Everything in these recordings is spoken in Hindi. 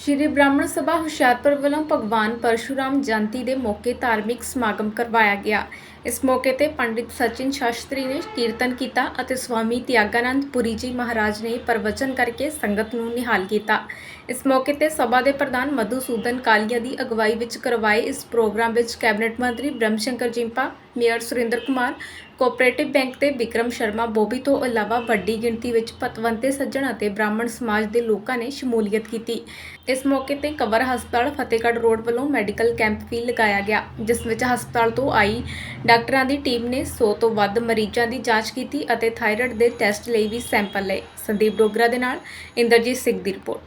श्री ब्राह्मण सभा हुशियारपुर ਵੱਲੋਂ भगवान परशुराम जयंती के मौके धार्मिक समागम करवाया गया। इस मौके ते पंडित सचिन शास्त्री ने कीर्तन किया और स्वामी त्यागानंद पुरी जी महाराज ने प्रवचन करके संगत नूं निहाल किया। इस मौके ते सभा के प्रधान मधुसूदन कालिया की अगवाई विच करवाए इस प्रोग्राम विच कैबिनेट मंत्री Brahm Shankar Jimpa, mayor Surendra Kumar, cooperative bank के विक्रम शर्मा बॉबी तो इलावा वड्डी गिणती विच पतवंते सज्जण और ब्राह्मण समाज के लोगों ने शमूलीयत की। इस मौके ते कवर हस्पताल फतेहगढ़ रोड वालों मैडिकल कैंप भी लगाया गया, जिस विच हस्पताल तो आई डॉक्टरों की टीम ने 100 तो वध मरीजों की जांच की और थायराइड के टैसट लिए भी सैंपल लए। संदीप डोगरा दे नाल इंद्रजीत सिंह की रिपोर्ट।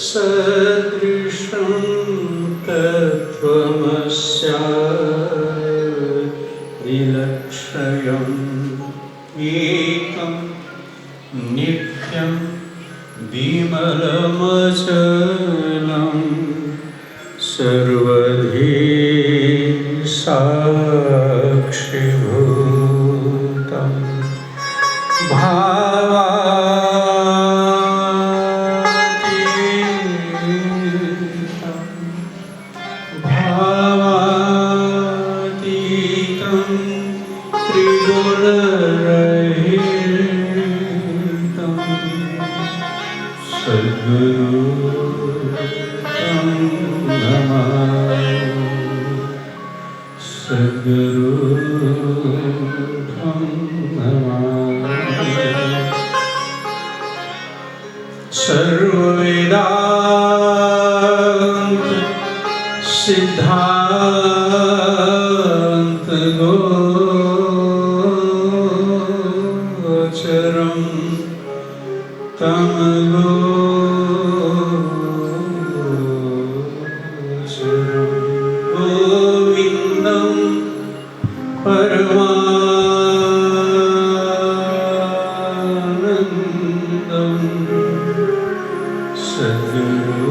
सदृशं तत्त्वमस्यादिलक्ष्यम् एकं नित्यं विमलमचलं सर्वधी साक्षिभूतं भावातीतं त्रिगुणरहितं सद्गुरु तं नमामि। सद्गुरु तं नमामि। सर्ववेदान्त सिद्धान्त गोचरं तं गोचरं गोविन्दं परमानन्दं सद्गुरु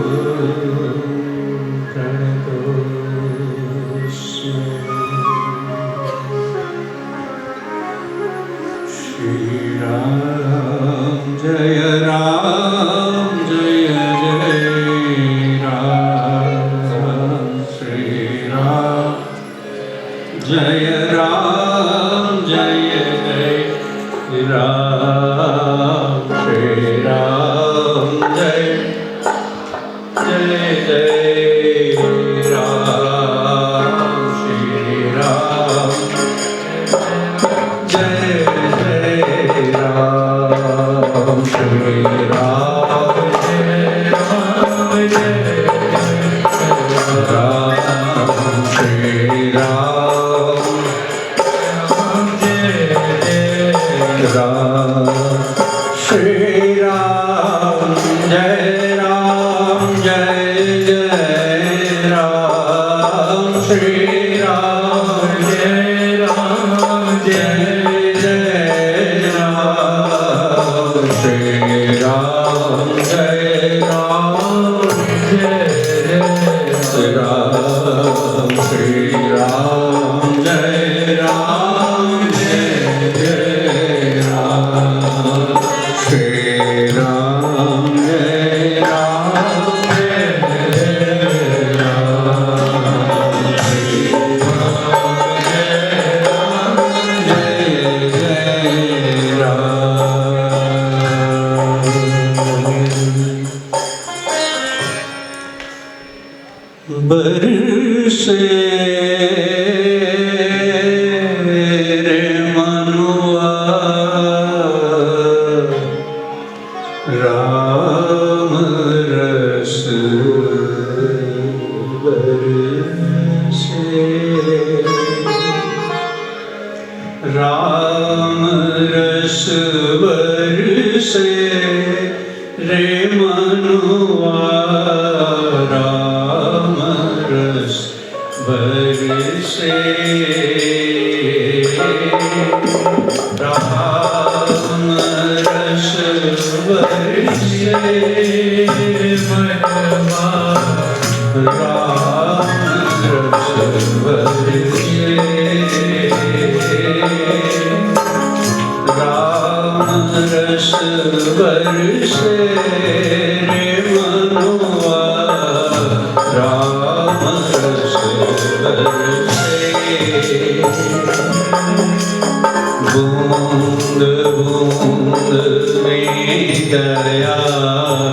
श्री राम जय जय राम श्री राम जय जय राम श्री राम जय जय राम श्री राम जय राम श्री राम जय राम श्री राम जय राम रस बरसे रे मनुआ राम रस बरसे राम रस बरसे मनवा राम रस बरसे राम रस बरसे रे मनुआ राम रस बरसे बूंद बूंद में दया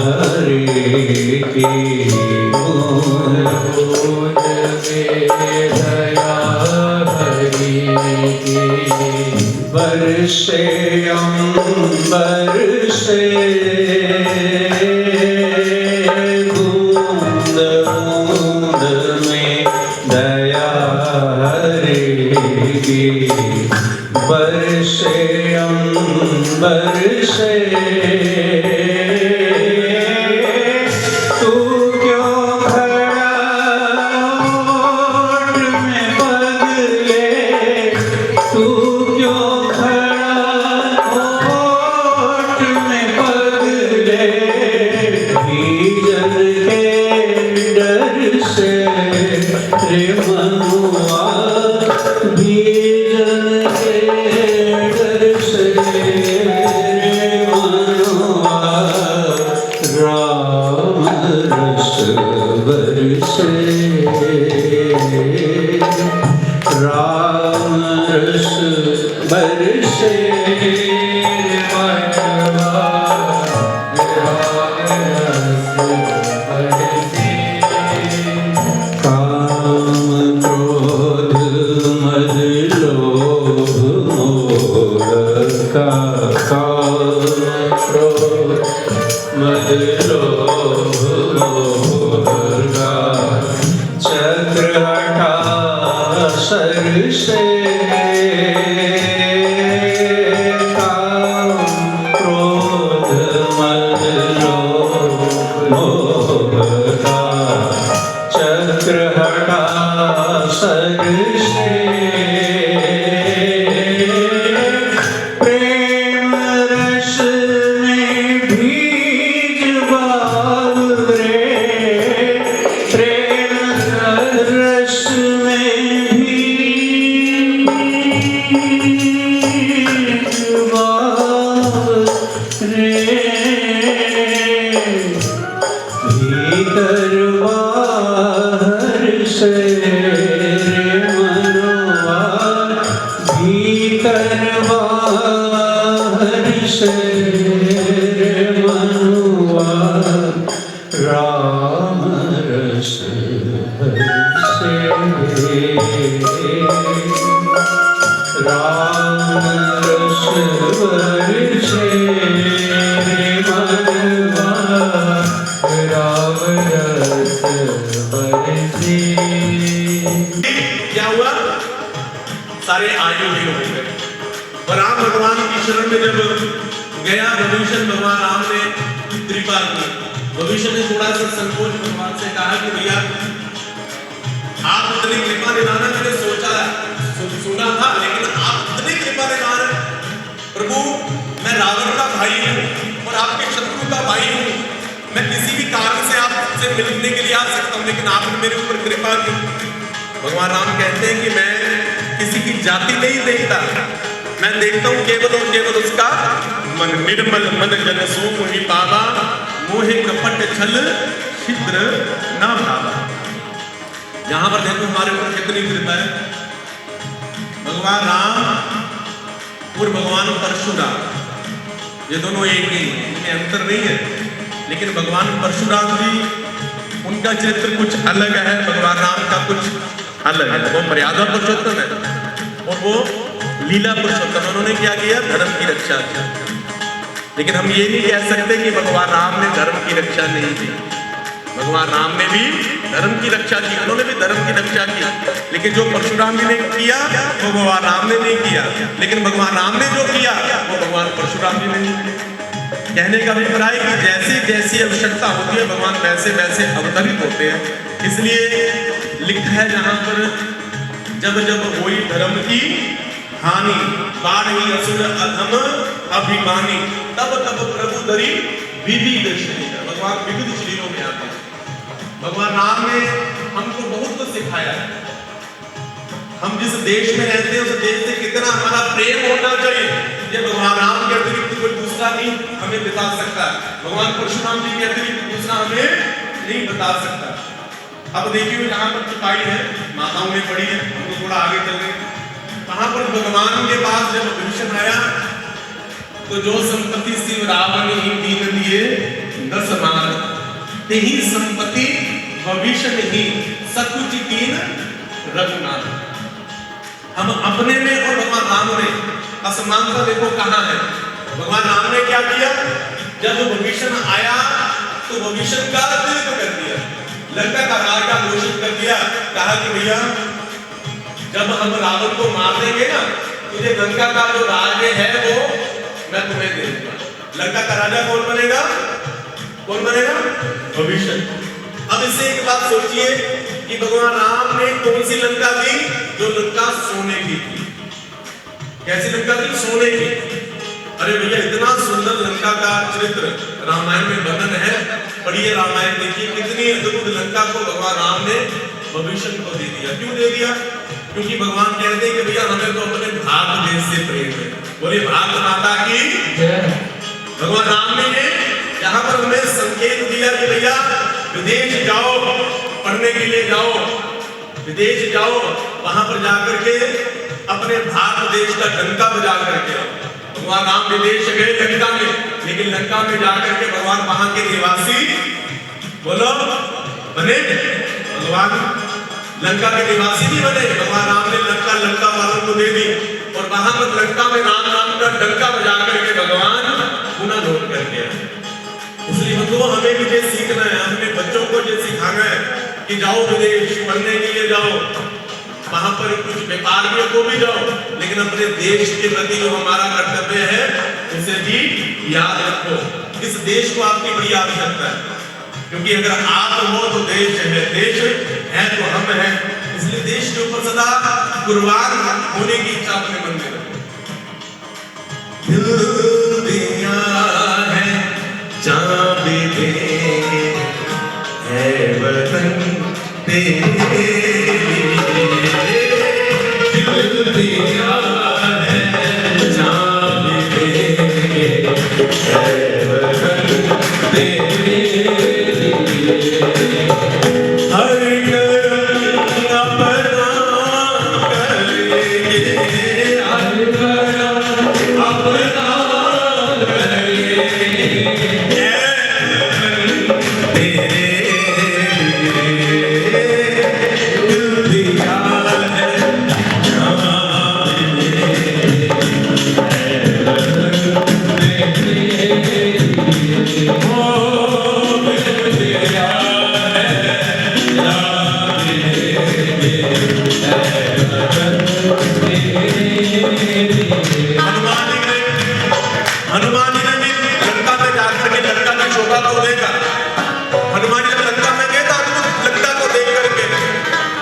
हरि की बूंद बूंद में दया हरि की बरसे अम्बर से बूंद बूंद में दया हरि की बरसे अम्बर से तू क्यों खड़ा ओट में बदले तू क्यों खड़ा ओट में बदले भीजन के डर से रे मनुआ भीजन के डर से रे मनुआ राम रस बरसे राम रस बरसे मनवा राम रस बरसे काम क्रोध मद लोभ मोह का काम क्रोध मद लोभ मोह का चक्र हटा सर से काम क्रोध मद लोभ मोह का चक्र हटा सर से प्रेम रस में भीज बाबरे प्रेम रस में भीज बाबरे भीतर बाहर से मनवा भीतर बाहर से मनवा राम रस बरसे राम रस बरसे मनवा राम रस बरसे। क्या हुआ? सारे आयु नहीं हो गए और राम भगवान की शरण में जब गया विभीषण भगवान राम ने कृपा की। विभीषण ने थोड़ा सा संकोच भगवान से कहा कि भैया आप इतनी कृपा निधान मैंने सोचा सुना था, लेकिन आप इतनी कृपा निधान प्रभु, मैं रावण का भाई हूँ और आपके शत्रु का भाई हूँ, मैं किसी भी कारण से आपसे मिलने के लिए आ सकता हूँ, लेकिन आपने मेरे ऊपर कृपा की। भगवान राम कहते हैं कि मैं किसी की जाति नहीं देखता, मैं देखता हूँ केवल और केवल उसका मन। निर्मल मन जन सो मोहि पावा, मोहे कपट छल छिद्र ना भावा। यहाँ पर देखो हमारे ऊपर कितनी कृपा है। भगवान राम और भगवान परशुराम ये दोनों एक ही हैं, इनमें अंतर नहीं है। लेकिन भगवान परशुराम जी उनका चरित्र कुछ अलग है, भगवान राम का कुछ अलग है। वो मर्यादा पुरुषोत्तम है और वो लीला पुरुषोत्तम। उन्होंने क्या किया? धर्म की रक्षा की। लेकिन हम ये नहीं कह सकते कि भगवान राम ने धर्म की रक्षा नहीं की। भगवान राम ने भी धर्म की रक्षा की, उन्होंने भी धर्म की रक्षा की। लेकिन जो परशुराम जी ने किया वो भगवान राम ने नहीं किया। लेकिन भगवान राम ने जो किया वो वो भगवान परशुराम जी ने। कहने का अभिप्राय कि जैसी जैसी आवश्यकता होती है भगवान वैसे वैसे अवतरित होते हैं। इसलिए लिखा है जहां पर जब जब हुई धर्म की हानि बाढ़ी असुर अधम अभिमानी तब तब प्रभु धरी विविध शरीर। भगवान विविध शरीरों में आते हैं। भगवान राम ने हमको बहुत कुछ सिखाया है। हम जिस देश में रहते हैं उस देश से कितना हमारा प्रेम होना चाहिए, ये भगवान राम के अतिरिक्त कोई दूसरा नहीं हमें बता सकता। भगवान परशुराम जी के अतिरिक्त दूसरा हमें नहीं बता सकता। अब देखिए जहाँ पर चुपाई है माताओं ने पढ़ी है, हमको थोड़ा आगे चल रहे हैं। वहां पर भगवान के पास जब भीषण आया तो जो संपत्ति शिव रावण ही दीन दिए 10 मान तेही संपत्ति भविष्य ही सकुच दीन रघुनाथ। हम अपने में और भगवान राम ने असमानता देखो कहाँ है। भगवान राम ने क्या किया, जब भविष्य आया तो भविष्य का तिलक कर दिया, लंका का राजा घोषित कर दिया। कहा कि भैया जब हम रावण को मार देंगे ना, तुझे लंका का जो राज्य है वो मैं तुम्हें दे दूंगा। लंका का राजा कौन बनेगा? कौन बनेगा? भविष्य। अब इससे एक बात सोचिए कि भगवान राम ने कौन सी लंका दी? जो लंका सोने की थी। कैसी लंका थी? सोने की। अरे भैया इतना सुंदर लंका का चरित्र रामायण में वर्णन है, पढ़िए रामायण देखिए कितनी अद्भुत लंका को भगवान राम ने भविष्य को दे दिया। क्यों दे दिया? क्योंकि भगवान कहते हैं कि भैया हमें तो अपने भारत देश से प्रेम है। बोले भारत माता की जय। भगवान राम ने यहाँ पर हमें संकेत दिया कि भैया विदेश जाओ, पढ़ने के लिए जाओ, विदेश जाओ, वहां पर जाकर के अपने भारत देश का डंका बजा करके आओ। भगवान राम विदेश गए लंका में, लेकिन लंका में जाकर के भगवान वहां के निवासी बोलो बने। भगवान लंका के निवासी भी बने। भगवान राम ने लंका वालों को दे दी और वहां पर लंका में राम नाम का डंका बजा करके भगवान पुनः लौट करके आए। इसलिए हमको हमें भी ये सीखना है, हमें बच्चों को ये सिखाना है कि जाओ विदेश पढ़ने के लिए जाओ, वहां पर कुछ व्यापारियों को भी जाओ, लेकिन अपने देश के प्रति जो हमारा कर्तव्य है उसे भी याद रखो। इस देश को आपकी बड़ी आवश्यकता है, क्योंकि अगर आप हो तो देश है, देश है तो हम हैं। इसलिए देश के ऊपर सदा कुर्बान होने की इच्छा अपने मन में रखो। दिल दिया है जहाँ भी देंगे है वतन तेरे लिए। दिल दिया है जहाँ भी देंगे है वतन तेरे लिए। हर करम अपना करेंगे, हर करम अपना हनुमान जी ने लंका में जाकर के लंका की शोभा को देखा। हनुमान जी जब लंका में गए तो लंका को देख करके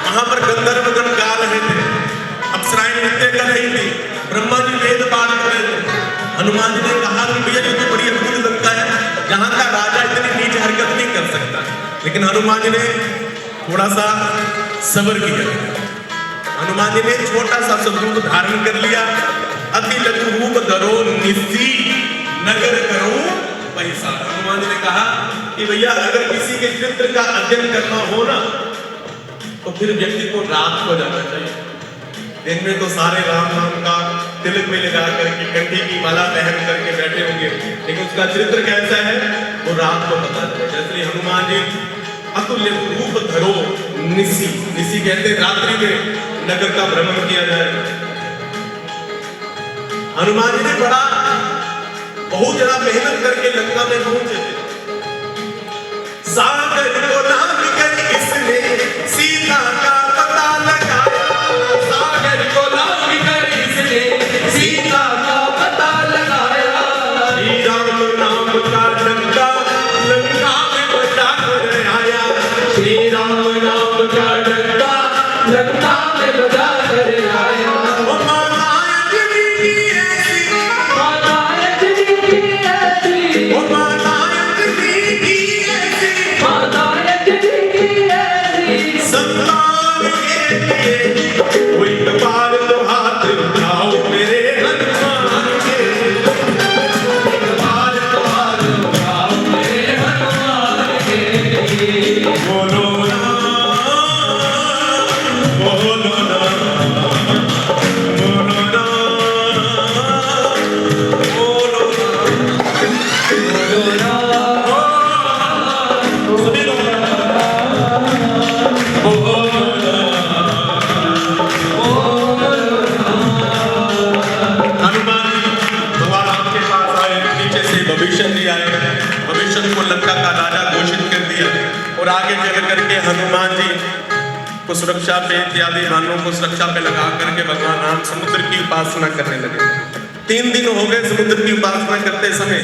वहां पर गंधर्वगण गा रहे थे, अप्सराएं नृत्य कर रही थी, ब्रह्मा जी वेद पाठ कर रहे थे। हनुमान जी ने कहा कि भैया ये तो बड़ी अद्भुत लंका है, जहां का राजा इतनी नीच हरकत नहीं कर सकता। लेकिन हनुमान जी ने थोड़ा सा सब्र किया। हनुमान जी ने छोटा सा स्वरूप धारण कर लिया। अति लघु रूप धरो निसी नगर करो पैसा। हनुमान जी ने कहा कि भैया अगर किसी के चित्र का अध्ययन करना हो ना तो फिर व्यक्ति को रात को जाना चाहिए। दिन में तो सारे राम नाम का तिलक में लगा करके कंठी की माला पहन करके बैठे होंगे, लेकिन उसका चरित्र कैसा है वो रात को पता चले। इसलिए हनुमान जी अतुल्य रूप धरो निसी, निसी कहते रात्रि में नगर का भ्रमण किया जाए। हनुमान जी ने बड़ा बहुत ज्यादा मेहनत करके लंका में पहुंचे थे। सागर को नाम कर इसने सीता का पता लगाया, सागर को नाम कर इसने सीता का पता लगाया। विभीषण को लंका का राजा घोषित कर दिया और आगे चल करके हनुमान जी को सुरक्षा पे इत्यादि मानवों को सुरक्षा पे लगा करके भगवान राम समुद्र की उपासना करने लगे। 3 दिन हो गए समुद्र की उपासना करते समय,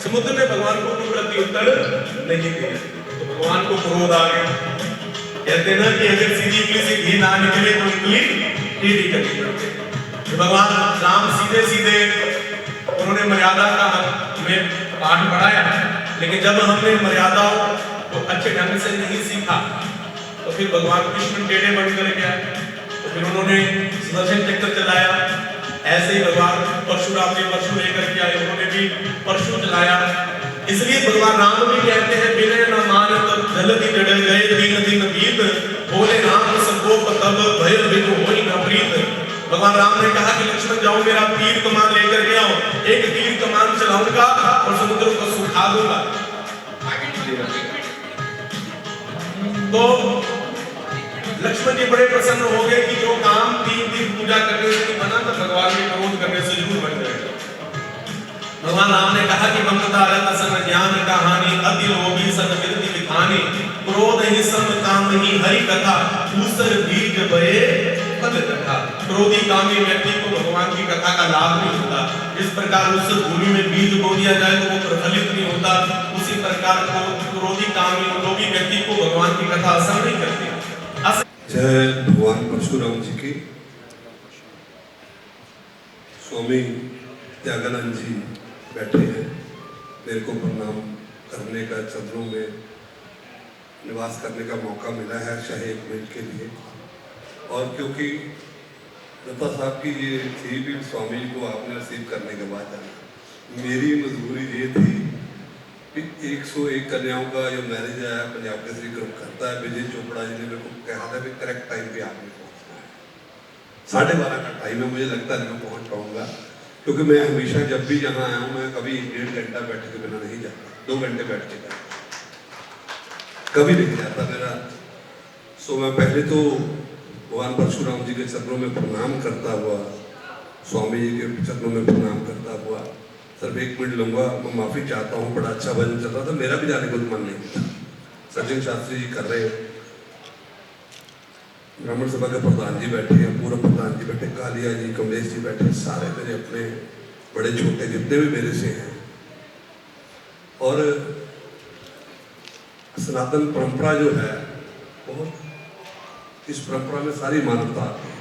समुद्र ने भगवान को कोई प्रत्युत्तर नहीं दिया, तो भगवान को क्रोध आ गया। कहते ना कि अगर सीधी उंगली से घी ना निकले तो उंगली टेढ़ी करनी पड़ती है। तो भगवान राम सीधे सीधे उन्होंने मर्यादा का हमें पाठ पढ़ाया, लेकिन जब हमने मर्यादाओं को अच्छे ढंग से नहीं सीखा तो फिर भगवान कृष्ण टेढ़े बनकर गया, तो फिर उन्होंने सुदर्शन चक्र चलाया। ऐसे ही भगवान परशुराम जी परशु लेकर के आए, उन्होंने भी परशु चलाया। इसलिए भगवान राम भी कहते हैं बिना न मानत जल्दी जड़ गए दिन दिन बीत, बोले राम संकोप तब भय बिनु होई न प्रीत। भगवान राम ने कहा कि लक्ष्मण जाओ मेरा तीर कमान लेकर के आओ, एक तीर कमान चलाऊंगा और समुद्र को सुखा दूंगा। तो लक्ष्मण जी बड़े प्रसन्न हो गए कि जो काम 3 दिन पूजा करने से बना था भगवान के क्रोध करने से जरूर बन जाएगा। भगवान राम ने कहा कि ममता रत सन ज्ञान कहानी अति लोभी सन विरति विधानी, क्रोध ही सम काम ही हरि कथा, दूसर बीज बये फल कथा। क्रोधी कामी व्यक्ति को भगवान की कथा का लाभ नहीं होता। जिस प्रकार उस भूमि में बीज बो दिया जाए तो वो प्रफलित नहीं होता, उसी प्रकार को क्रोधी कामी लोभी व्यक्ति को भगवान की कथा असर नहीं करती। जय भगवान परशुराम जी की। स्वामी त्यागानंद जी बैठे हैं, मेरे को प्रणाम करने का, चरणों में निवास करने का मौका मिला है शायद 1 मिनट के लिए। और क्योंकि दत्ता साहब की ये थी भी स्वामी जी को आपने रिसीव करने के बाद जाना, मेरी मजबूरी ये थी कि 101 कन्याओं का जो मैरिज आया पंजाब केसरी ग्रुप करता है, विजय चोपड़ा जी ने मेरे को कहा था कि करेक्ट टाइम पे आपने पहुँचना है। 12:30 का टाइम है, मुझे लगता है मैं पहुँच पाऊँगा, क्योंकि मैं हमेशा जब भी यहाँ आया हूँ मैं कभी 1.5 घंटा बैठ के बिना नहीं जाता, 2 घंटे बैठ के जाता, कभी नहीं जाता मेरा। सो मैं पहले तो भगवान परशुराम जी के चरणों में प्रणाम करता हुआ, स्वामी जी के चरणों में प्रणाम करता हुआ सिर्फ 1 मिनट लूँगा। मैं माफ़ी चाहता हूँ, बड़ा अच्छा भजन चल रहा था, मेरा भी जाने को मन नहीं था। सचिन शास्त्री जी कर रहे हैं, ब्राह्मण सभा के प्रधान जी बैठे हैं, पूर्व प्रधान जी बैठे, कालिया जी, कमलेश जी बैठे, सारे मेरे अपने बड़े छोटे जितने भी मेरे से हैं। और सनातन परंपरा जो है बहुत, इस परंपरा में सारी मानवता आती है।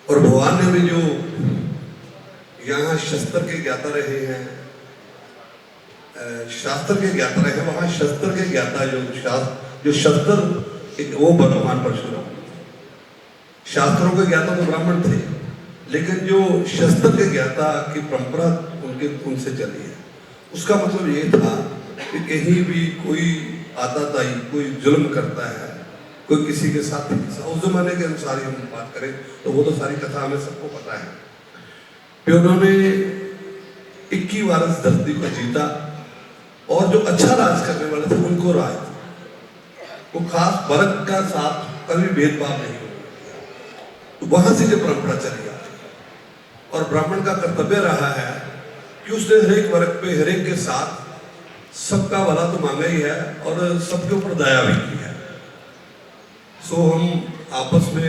और भगवान ने भी जो यहाँ शस्त्र के ज्ञाता रहे हैं, शास्त्र के ज्ञाता रहे हैं, वहाँ शस्त्र के ज्ञाता जो शस्त्र वो भगवान परशुराम। शास्त्रों के ज्ञाता तो ब्राह्मण थे, लेकिन जो शस्त्र के ज्ञाता की परंपरा उनसे चली है, उसका मतलब ये था कि कहीं भी कोई आताताई, कोई जुल्म करता है, कोई किसी के साथ, उस जमाने के अनुसार हम बात करें तो वो तो सारी कथा हमें सबको पता है कि उन्होंने 21 वर्ष धरती को जीता और जो अच्छा राज करने वाले थे उनको राज, वो खास वर्ग का साथ कभी भेदभाव नहीं हुआ। तो वहां से जो परंपरा चली आती है और ब्राह्मण का कर्तव्य रहा है कि उसने हर एक वर्ग पे, हर एक के साथ सबका भला तो मांगा ही है और सबके ऊपर दया भी की है। सो हम आपस में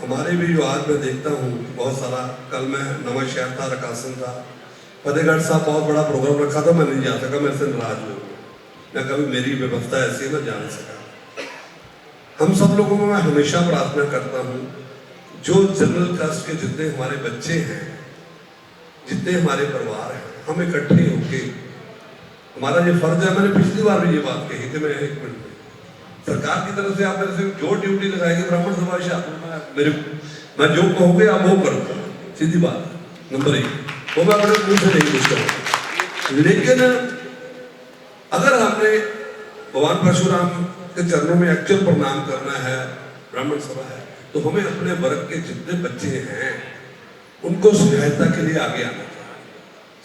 हमारे भी जो आज मैं देखता हूँ बहुत सारा, कल मैं नवा शहर था, रकासन था, फतेहगढ़ साहब बहुत बड़ा प्रोग्राम रखा था, मैं नहीं जा सका, मेरे से नाराज हो, मैं कभी मेरी व्यवस्था ऐसी है मैं जा नहीं सका। हम सब लोगों में मैं हमेशा प्रार्थना करता हूँ, जो जनरल कास्ट के जितने हमारे बच्चे हैं, जितने हमारे परिवार हैं, हम इकट्ठे होके, हमारा ये फर्ज है, मैंने पिछली बार भी ये बात कही थी, मैं 1 मिनट में, सरकार की तरफ से आप मेरे से जो ड्यूटी लगाएगी ब्राह्मण समाज मैं जो कहोगे आप वो करूँगा, सीधी बात, नंबर 1, वो मैं अपने मुंह से नहीं पूछता। लेकिन अगर हमने भगवान परशुराम के चरणों में एक्चुअल प्रणाम करना है, ब्राह्मण सभा है, तो हमें अपने वर्ग के जितने बच्चे हैं उनको सहायता के लिए आगे आना चाहिए,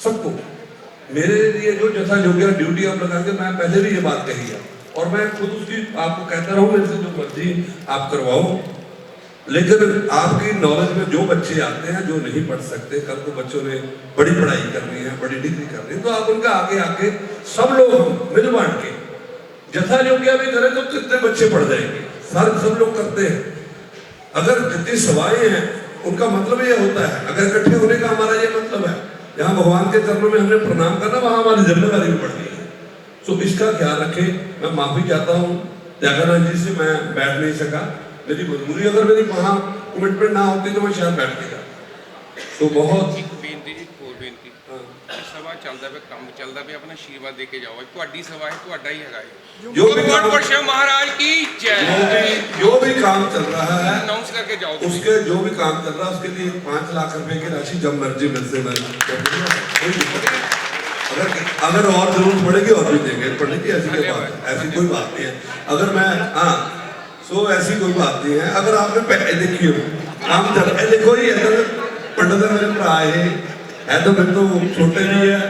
सबको। मेरे लिए जो जैसा योग्य ड्यूटी आप लगाएंगे, मैं पहले भी ये बात कही है और मैं खुद उसकी आपको कहता रहूँ, मेरे से जो मर्जी आप करवाओ, लेकिन आपकी नॉलेज में जो बच्चे आते हैं जो नहीं पढ़ सकते, कल को बच्चों ने बड़ी पढ़ाई करनी है, बड़ी डिग्री करनी है, तो आप उनका आगे आके सब लोग हम मिल बांट के जथा योग्य भी करें तो कितने बच्चे पढ़ जाएंगे। सारे सब लोग करते हैं। अगर जितनी सभाएं हैं उनका मतलब ये होता है, अगर इकट्ठे होने का हमारा ये मतलब है, जहाँ भगवान के चरणों में हमने प्रणाम करना, वहाँ हमारी जिम्मेदारी भी बढ़ गई है। तो इसका ख्याल रखें। मैं माफी चाहता हूँ त्यागानंद जी से, मैं बैठ नहीं सका, मेरी मजबूरी, अगर मेरी वहाँ कमिटमेंट ना होती तो मैं शायद बैठ के जाता। तो बहुत एक बेनती जी, ਹੋਰ ਬੇਨਤੀ ਸਭਾ ਚੱਲਦਾ ਪਿਆ, ਕੰਮ ਚੱਲਦਾ ਪਿਆ, ਆਪਣਾ ਆਸ਼ੀਰਵਾਦ ਦੇ ਕੇ ਜਾਓ। ਤੁਹਾਡੀ ਸਭਾ ਹੈ, ਤੁਹਾਡਾ ਹੀ ਹੈਗਾ ਇਹ। जो भी भगवान काम- परशुराम महाराज की जय। जो भी काम चल रहा है अनाउंस करके जाओ। उसके जो भी काम चल रहा है उसके लिए 5 लाख रुपए की राशि जब मर्जी मिल से मैं अगर और जरूरत पड़ेगी और भी देंगे, पड़ने की ऐसी कोई बात है, ऐसी कोई बात नहीं है। अगर मैं सो ऐसी कोई बात नहीं है। अगर आपने पहले देखिए काम चल रहा है, देखो ये पंडित मेरे भरा है तो मेरे तो छोटे भी है,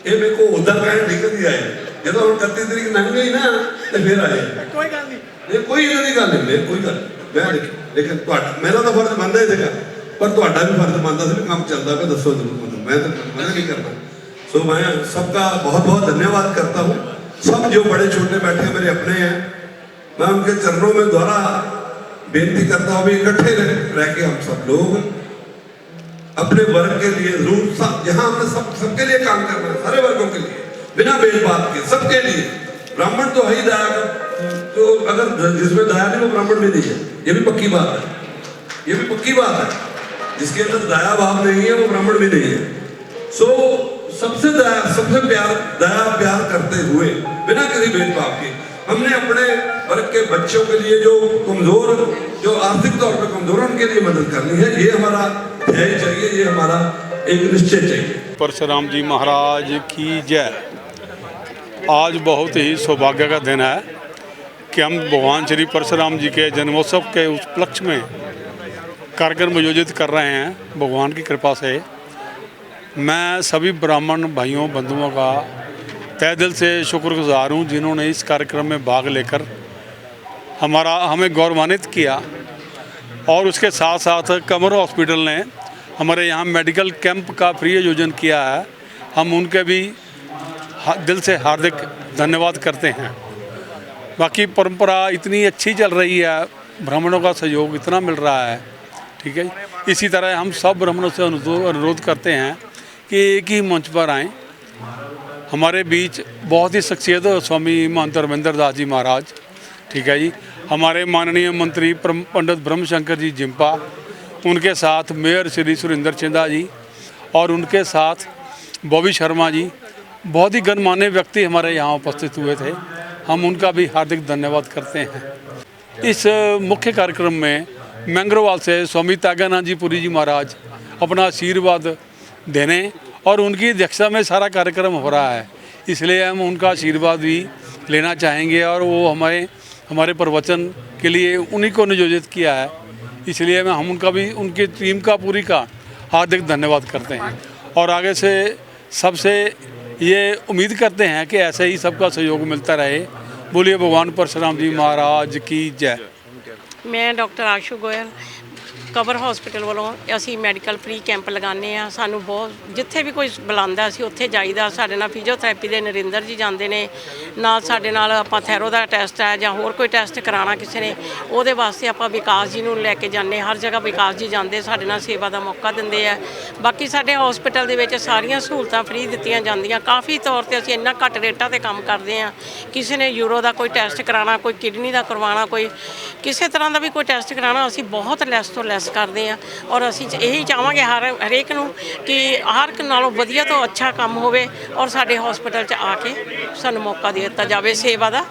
ये मेरे को उधर कहने निकल ही आए, जो हम 31 तरीक लंघ गई ना तो फिर आए, कोई गल नहीं, कोई इधर की गल नहीं, कोई गल मैं लेकिन मेरा तो फर्ज बनता ही था, पर ਤੁਹਾਡਾ भी फर्ज बनता था भी काम चलता है, दसो जरूर मुझे, मैं तो मना नहीं करना। सो मैं सबका बहुत बहुत धन्यवाद करता हूँ। सब जो बड़े छोटे बैठे हैं मेरे अपने हैं, मैं उनके चरणों में द्वारा बेनती करता हूँ इकट्ठे रह के हम सब लोग अपने वर्ग के लिए जरूर, सब जहाँ हमने सबके लिए काम करना है, सारे वर्गों के लिए बिना भेदभाव के, सबके लिए। ब्राह्मण तो है ही दया का, तो अगर जिसमें दया नहीं वो ब्राह्मण भी नहीं है, ये भी पक्की बात है, ये भी पक्की बात है। जिसके अंदर दया भाव नहीं है वो ब्राह्मण भी नहीं है। सो सबसे दया प्यार करते हुए बिना किसी भेदभाव के हमने अपने वर्ग के बच्चों के लिए जो कमजोर, जो आर्थिक तौर पर कमजोर, उनके लिए मदद करनी है। ये हमारा ध्येय चाहिए, ये हमारा एक निश्चय चाहिए। परशुराम जी महाराज की जय। आज बहुत ही सौभाग्य का दिन है कि हम भगवान श्री परशुराम जी के जन्मोत्सव के उपलक्ष्य में कार्यक्रम आयोजित कर रहे हैं। भगवान की कृपा से मैं सभी ब्राह्मण भाइयों बंधुओं का तहे दिल से शुक्रगुजार हूँ जिन्होंने इस कार्यक्रम में भाग लेकर हमें गौरवान्वित किया। और उसके साथ साथ कमर हॉस्पिटल ने हमारे यहाँ मेडिकल कैंप का फ्री आयोजन किया है, हम उनके भी दिल से हार्दिक धन्यवाद करते हैं। बाकी परंपरा इतनी अच्छी चल रही है, ब्राह्मणों का सहयोग इतना मिल रहा है, ठीक है। इसी तरह हम सब ब्राह्मणों से अनुरोध करते हैं कि एक ही मंच पर आएँ। हमारे बीच बहुत ही शख्सियत स्वामी महंत रविंद्र दास जी महाराज, ठीक है जी, हमारे माननीय मंत्री पंडित ब्रह्मशंकर जी जिम्पा, उनके साथ मेयर श्री सुरेंद्र चिंदा जी और उनके साथ बॉबी शर्मा जी, बहुत ही गणमान्य व्यक्ति हमारे यहाँ उपस्थित हुए थे। हम उनका भी हार्दिक धन्यवाद करते हैं। इस मुख्य कार्यक्रम में मैंग्रोवाल से स्वामी त्यागानंद जी पुरी जी महाराज अपना आशीर्वाद देने और उनकी अध्यक्षता में सारा कार्यक्रम हो रहा है, इसलिए हम उनका आशीर्वाद भी लेना चाहेंगे। और वो हमारे प्रवचन के लिए उन्हीं को नियोजित किया है, इसलिए हम उनका भी, उनकी टीम का पूरी का हार्दिक धन्यवाद करते हैं। और आगे से सबसे ये उम्मीद करते हैं कि ऐसे ही सबका सहयोग मिलता रहे। बोलिए भगवान परशुराम जी महाराज की जय। मैं डॉक्टर आशु गोयल कबर हॉस्पिटल वालों असी मैडिकल फ्री कैंप लगाने आ। सानू बहुत जिथे भी कोई बुलांदा असी उत्थे जाईदा। साडे नाल फिजियोथैरेपी दे नरिंदर जी जांदे ने, नाल साडे नाल आपां थैरो दा टैसट है जां होर कोई टैसट कराना किसी ने, ਉਹਦੇ वास्ते आपां विकास जी नूं लैके जाने। हर जगह विकास जी जांदे, साडे नाल सेवा दा मौका दिंदे आ। बाकी साडे हॉस्पिटल दे विच सारियां सहूलतां फ्री दित्तियां जांदियां। काफ़ी तौर ते असी इन्ना घੱਟ रेटां ते काम करदे आ। किसी ने यूरो दा कोई टैसट कराना, कोई किडनी दा करवाना, कोई किसी तरह का भी कोई टैसट कराना, असी बहुत लैस तो लैस करते हैं। और असी यही चाहांगे हरेक नूं कि हर एक नालों वधिया तो अच्छा काम होवे और साडे हॉस्पिटल च आके सानूं मौका दे दित्ता जावे सेवा दा।